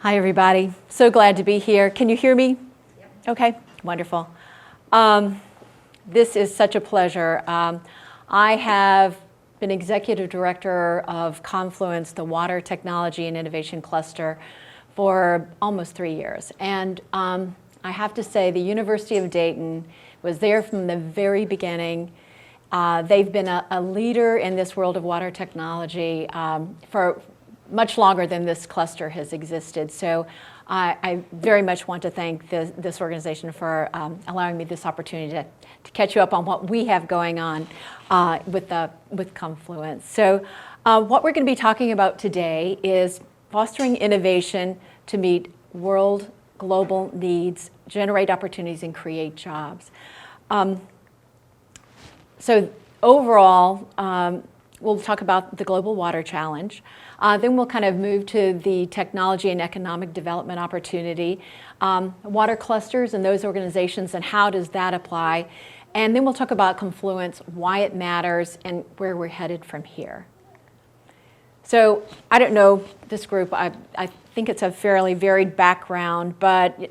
Hi, everybody. So glad to be here. Can you hear me? Yep. Okay, wonderful. This is such a pleasure. I have been executive director of Confluence, the Water Technology and Innovation Cluster, for almost 3 years. And I have to say, the University of Dayton was there from the very beginning. They've been a leader in this world of water technology for much longer than this cluster has existed. So I very much want to thank this organization for allowing me this opportunity to catch you up on what we have going on with Confluence. So what we're going to be talking about today is fostering innovation to meet world global needs, generate opportunities, and create jobs. So overall, we'll talk about the global water challenge. Then we'll kind of move to the technology and economic development opportunity, water clusters and those organizations and how does that apply. And then we'll talk about Confluence, why it matters, and where we're headed from here. So I don't know this group. I think it's a fairly varied background, but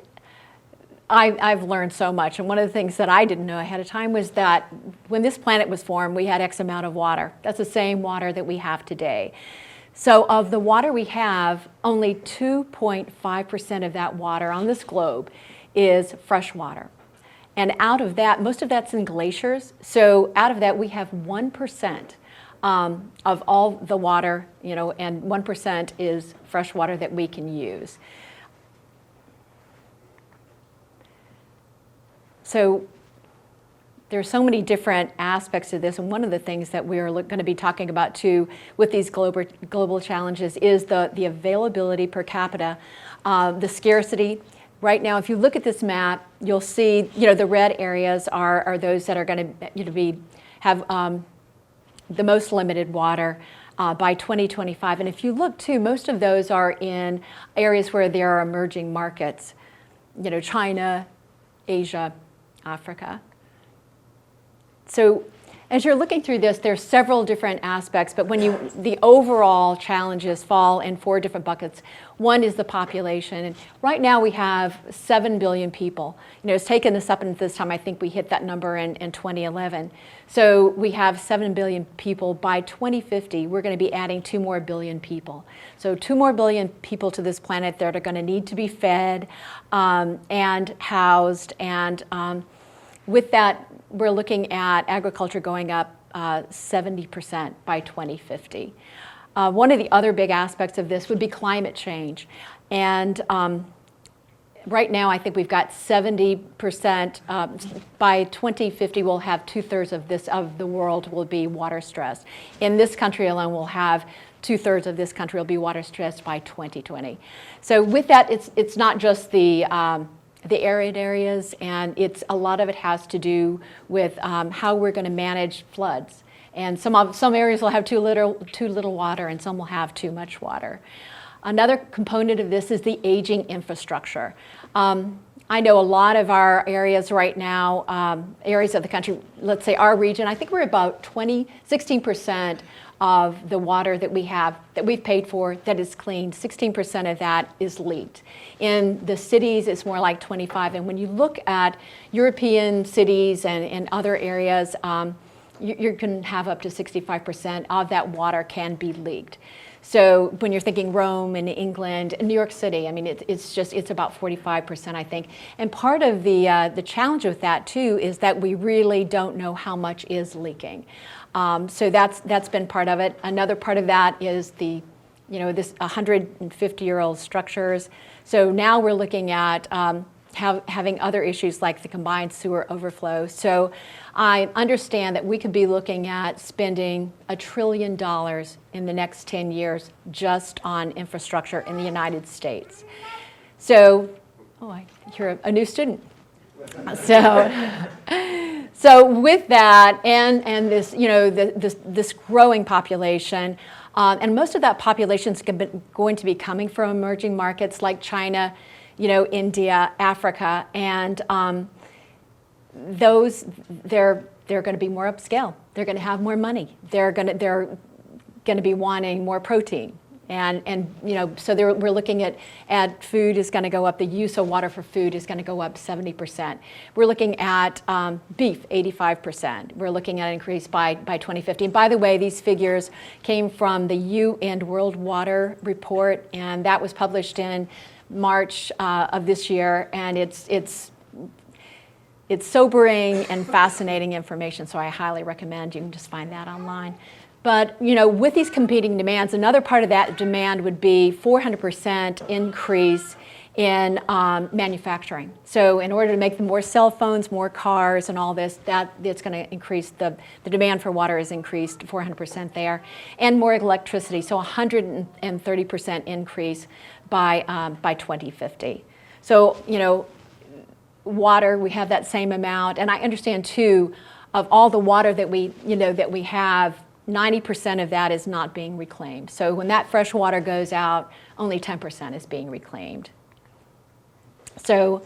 I've learned so much. And one of the things that I didn't know ahead of time was that when this planet was formed, we had X amount of water. That's the same water that we have today. So of the water we have, only 2.5% of that water on this globe is fresh water. And out of that, most of that's in glaciers. So out of that, we have 1% of all the water, and 1% is fresh water that we can use. So there's so many different aspects to this, and one of the things that we're going to be talking about too with these global challenges is the availability per capita, the scarcity. Right now, if you look at this map, you'll see the red areas are those that are going to have the most limited water by 2025. And if you look too, most of those are in areas where there are emerging markets, China, Asia, Africa. So as you're looking through this, there's several different aspects, but the overall challenges fall in 4 different buckets. One is the population, and right now we have 7 billion people. It's taken us up, and this time I think we hit that number in 2011. So we have 7 billion people. By 2050, we're going to be adding 2 more billion people. So 2 more billion people to this planet that are going to need to be fed and housed, and with that, we're looking at agriculture going up 70% by 2050. One of the other big aspects of this would be climate change. And right now, I think we've got 70%. By 2050, we'll have 2/3 of the world will be water stressed. In this country alone, we'll have 2/3 of this country will be water stressed by 2020. So with that, it's not just the arid areas, and a lot of it has to do with how we're going to manage floods. And some areas will have too little water, and some will have too much water. Another component of this is the aging infrastructure. I know a lot of our areas right now, areas of the country, let's say our region, I think we're about 16% of the water that we have, that we've paid for, that is clean. 16% of that is leaked. In the cities, it's more like 25. And when you look at European cities and other areas, you can have up to 65% of that water can be leaked. So when you're thinking Rome and England and New York City, I mean, it's about 45%, I think. And part of the challenge with that too is that we really don't know how much is leaking. So that's been part of it. Another part of that is this 150-year-old structures. So now we're looking at having other issues like the combined sewer overflow. So I understand that we could be looking at spending $1 trillion in the next 10 years just on infrastructure in the United States. So, I hear a new student. So with that and this, this growing population, and most of that population is going to be coming from emerging markets like China, India, Africa, and they're going to be more upscale. They're going to have more money. They're going to be wanting more protein And so we're looking at food is going to go up. The use of water for food is going to go up 70%. We're looking at beef, 85%. We're looking at an increase by 2050. And by the way, these figures came from the UN World Water Report, and that was published in March of this year. And it's sobering and fascinating information, so I highly recommend you can just find that online. But with these competing demands, another part of that demand would be 400% increase in manufacturing. So in order to make more cell phones, more cars, and all this, it's going to increase the demand for water is increased 400% there, and more electricity. So 130% increase by 2050. So water, we have that same amount, and I understand too, of all the water that we have, 90% of that is not being reclaimed. So when that fresh water goes out, only 10% is being reclaimed. So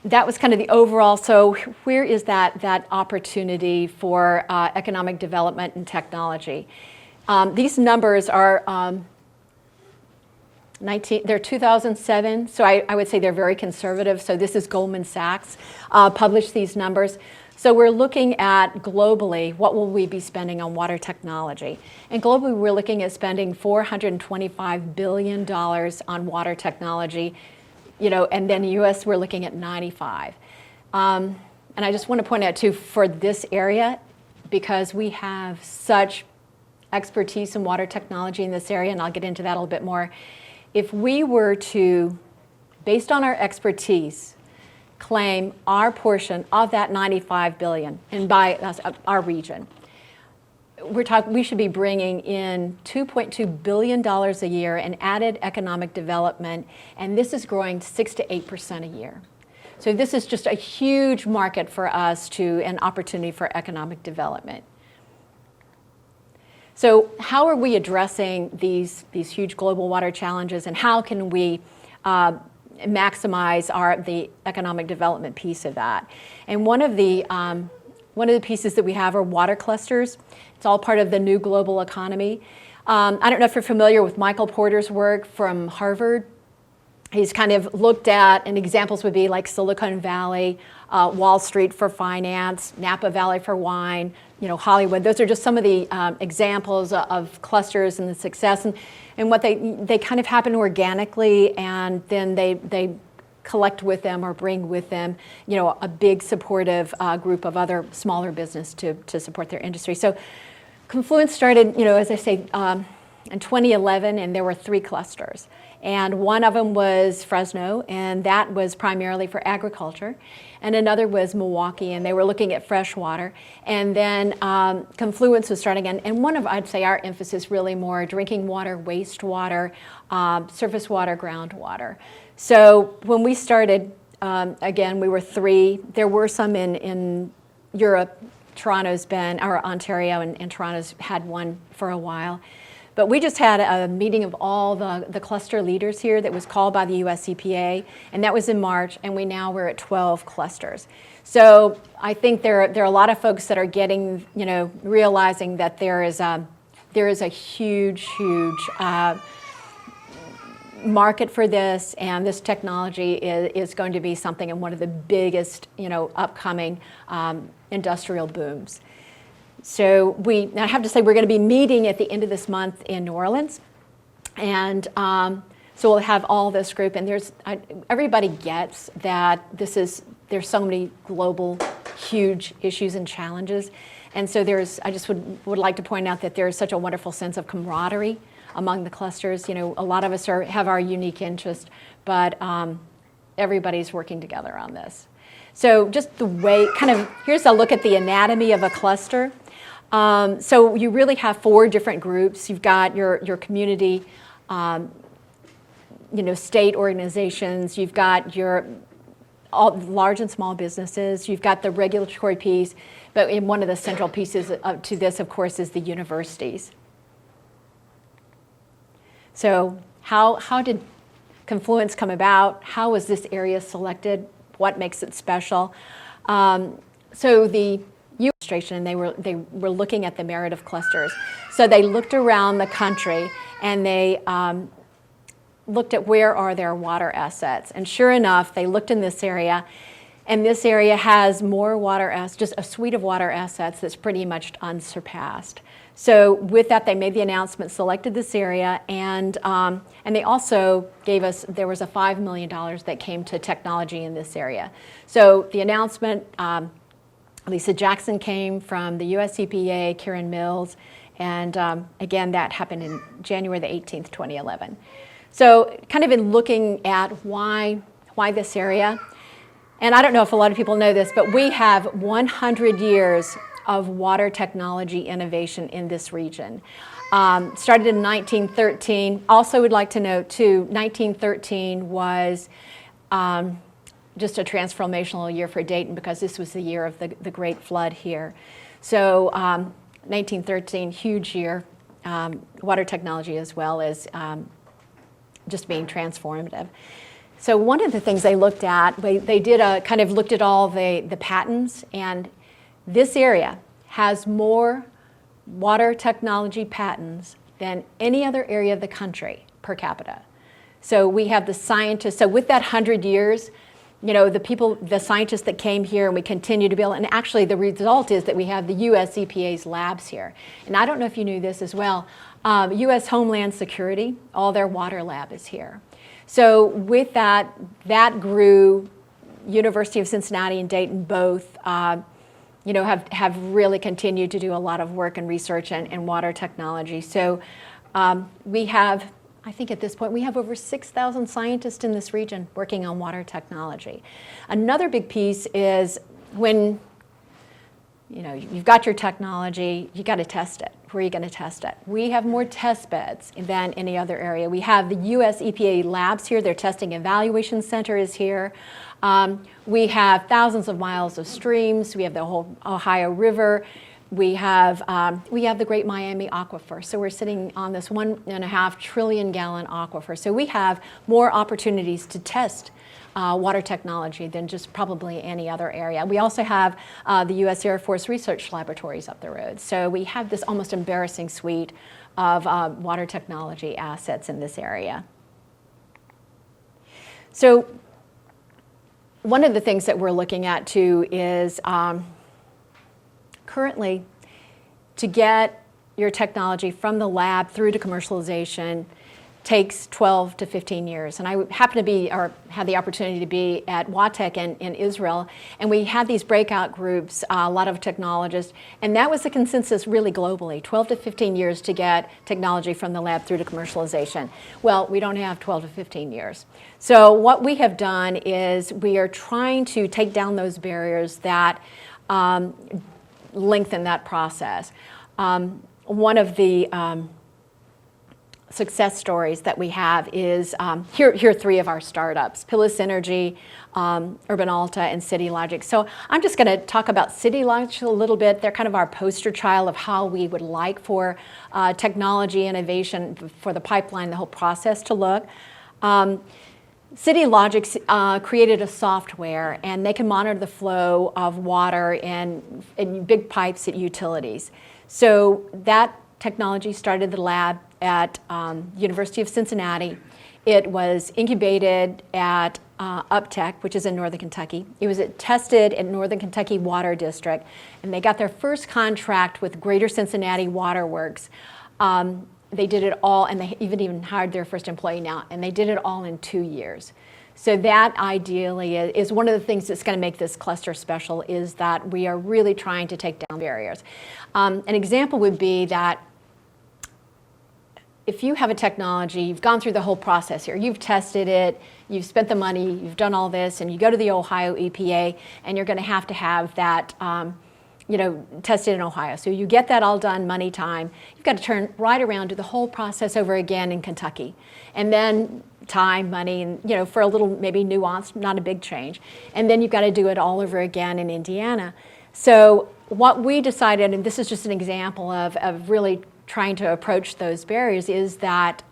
that was kind of the overall. So where is that opportunity for economic development and technology? These numbers are they're 2007, so I would say they're very conservative. So this is Goldman Sachs published these numbers. So we're looking at globally, what will we be spending on water technology? And globally, we're looking at spending $425 billion on water technology, and then the US, we're looking at 95. And I just want to point out too, for this area, because we have such expertise in water technology in this area, and I'll get into that a little bit more, if we were to, based on our expertise, claim our portion of that $95 billion, and by our region, we should be bringing in $2.2 billion a year in added economic development, and this is growing 6 to 8% a year. So this is just a huge market for us an opportunity for economic development. So how are we addressing these huge global water challenges, and how can we maximize the economic development piece of that? And one of the pieces that we have are water clusters. It's all part of the new global economy. I don't know if you're familiar with Michael Porter's work from Harvard. He's kind of looked at, and examples would be like Silicon Valley, Wall Street for finance, Napa Valley for wine, Hollywood. Those are just some of the examples of clusters and the success. And what they kind of happen organically, and then they collect with them or bring with them, a big supportive group of other smaller business to support their industry. So Confluence started, as I say, in 2011, and there were 3 clusters. And one of them was Fresno, and that was primarily for agriculture. And another was Milwaukee, and they were looking at fresh water. And then Confluence was starting, and one of, I'd say, our emphasis really more drinking water, wastewater, surface water, groundwater. So when we started, again, we were 3. There were some in Europe. Ontario and Toronto's had one for a while. But we just had a meeting of all the cluster leaders here that was called by the US EPA, and that was in March, and we're at 12 clusters. So I think there are a lot of folks that are getting, realizing that there is a huge market for this, and this technology is going to be something in one of the biggest, upcoming industrial booms. So I have to say, we're going to be meeting at the end of this month in New Orleans, and so we'll have all this group. And everybody gets that there's so many global, huge issues and challenges, and so I just would like to point out that there is such a wonderful sense of camaraderie among the clusters. A lot of us have our unique interest, but everybody's working together on this. So just the way, here's a look at the anatomy of a cluster. So you really have 4 different groups. You've got your community, state organizations. You've got your all large and small businesses. You've got the regulatory piece, but one of the central pieces to this, of course, is the universities. So how did Confluence come about? How was this area selected? What makes it special? So the U.S. administration, and they were looking at the merit of clusters. So they looked around the country, and they looked at where are their water assets. And sure enough, they looked in this area, and this area has more water assets, just a suite of water assets that's pretty much unsurpassed. So with that, they made the announcement, selected this area, and they also gave us, there was a $5 million that came to technology in this area. So the announcement, Lisa Jackson came from the US EPA, Kieran Mills, and again, that happened in January the 18th, 2011. So kind of in looking at why this area, and I don't know if a lot of people know this, but we have 100 years of water technology innovation in this region. Started in 1913. Also would like to note too, 1913 was just a transformational year for Dayton because this was the year of the Great Flood here. So 1913, huge year. Water technology as well as just being transformative. So one of the things they looked at, they did kind of looked at all the patents, and this area has more water technology patents than any other area of the country per capita. So we have the scientists, so with that 100 years, you know, the scientists that came here, and we continue to build, and actually the result is that we have the US EPA's labs here. And I don't know if you knew this as well, US Homeland Security, all their water lab is here. So with that grew. University of Cincinnati and Dayton both you know, have really continued to do a lot of work and research in water technology. So we have, I think at this point, we have over 6,000 scientists in this region working on water technology. Another big piece is when, you know, you've got your technology, you got to test it. Where are you going to test it? We have more test beds than any other area. We have the US EPA labs here. Their testing evaluation center is here. We have thousands of miles of streams. We have the whole Ohio River. We have the Great Miami Aquifer. So we're sitting on this 1.5 trillion gallon aquifer. So we have more opportunities to test water technology than just probably any other area. We also have the U.S. Air Force Research Laboratories up the road. So we have this almost embarrassing suite of water technology assets in this area. So one of the things that we're looking at too is currently to get your technology from the lab through to commercialization takes 12 to 15 years. And I happen to be, or had the opportunity to be at WATEC in Israel, and we had these breakout groups, a lot of technologists, and that was the consensus really globally, 12 to 15 years to get technology from the lab through to commercialization. Well, we don't have 12 to 15 years. So what we have done is we are trying to take down those barriers that lengthen that process. One of the success stories that we have is, here are three of our startups, Pillis Energy, Urban Alta, and City Logic. So I'm just going to talk about City Logic a little bit. They're kind of our poster child of how we would like for technology innovation for the pipeline, the whole process to look. City Logic created a software, and they can monitor the flow of water in big pipes at utilities. So that technology started the lab at University of Cincinnati. It was incubated at UpTech, which is in Northern Kentucky. It was tested at Northern Kentucky Water District, and they got their first contract with Greater Cincinnati Water Works. They did it all, and they even hired their first employee now, and they did it all in 2 years. So that ideally is one of the things that's going to make this cluster special, is that we are really trying to take down barriers. An example would be that if you have a technology, you've gone through the whole process here, you've tested it, you've spent the money, you've done all this, and you go to the Ohio EPA, and you're going to have that tested in Ohio. So you get that all done, money, time. You've got to turn right around, do the whole process over again in Kentucky. And then time, money, and for a little maybe nuance, not a big change. And then you've got to do it all over again in Indiana. So what we decided, and this is just an example of really trying to approach those barriers, is that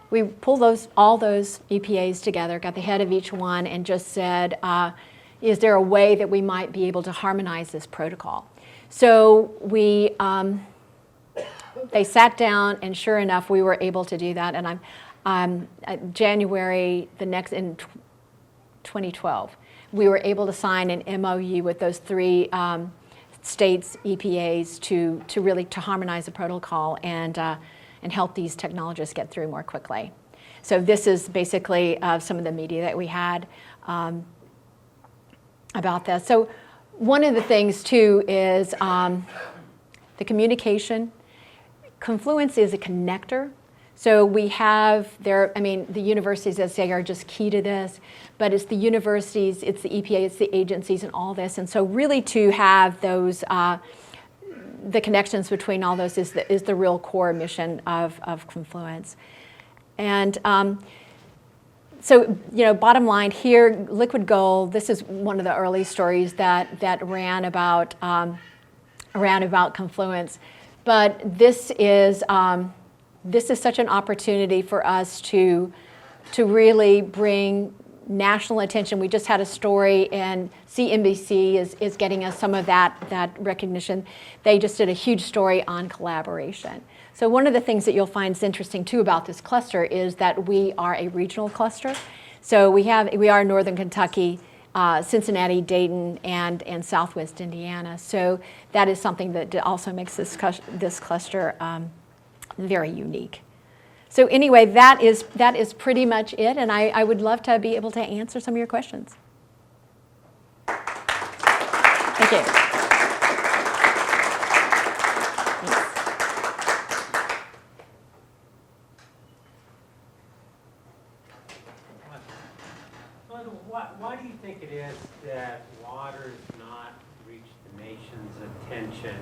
we pulled all those EPAs together, got the head of each one, and just said, is there a way that we might be able to harmonize this protocol? So they sat down, and sure enough, we were able to do that. And January in 2012, we were able to sign an MOU with those 3 states, EPAs, to really harmonize the protocol and help these technologists get through more quickly. So this is basically some of the media that we had about this. So one of the things too is the communication. Confluence is a connector. So we have the universities, as they are just key to this, but it's the universities, it's the EPA, it's the agencies and all this. And so really to have those, the connections between all those is the real core mission of Confluence. And so, bottom line here, liquid gold, this is one of the early stories that ran about Confluence. But this is such an opportunity for us to really bring national attention. We just had a story, and CNBC is getting us some of that recognition. They just did a huge story on collaboration. So one of the things that you'll find is interesting too about this cluster is that we are a regional cluster. So we are Northern Kentucky, Cincinnati, Dayton, and Southwest Indiana. So that is something that also makes this cluster very unique. So anyway, that is pretty much it, and I would love to be able to answer some of your questions. Thank you. Why do you think it is that water has not reached the nation's attention